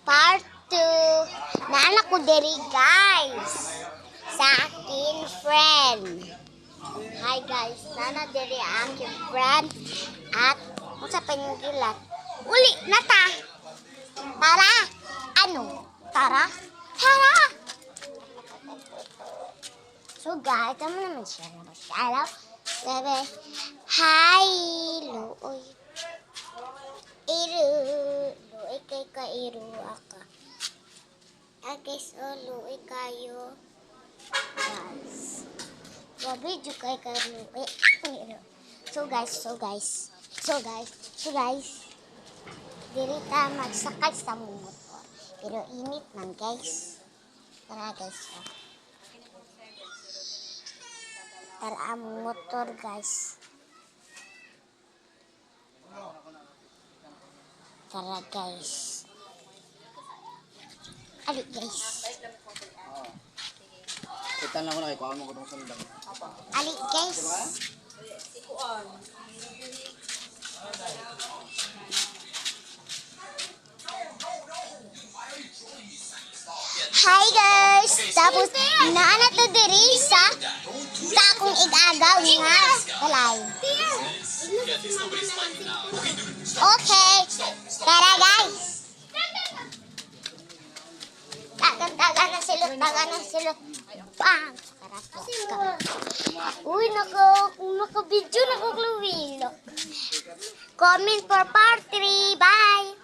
part 2 na anak ko diri guys sa akin friend. Hi guys, nana diri ang aking friend at sa panggilat. Uli na ta. Tara. Ano? Tara. Tara. So guys, tama naman siya na masyalaw. Sabi, hi, Luoy. Iru. Luoy kay kairu aka. Guys, oh, Luoy kayo. Guys. Video kay kairu. So guys. Dili ta magsakay sa motor. Pero init man guys. Tara guys. Oh. Tara ang motor guys. Tara guys. Ali guys. Kita lang ko na ikaw mo ko tong sundang. Ali guys. Hi guys! Tapos, naana to diri sa akong igagaw nga balay. Okay. Tara guys. Tagan na silot. Bang! Uy, naka-video, naka-cluwilo. Comment for part 3. Bye!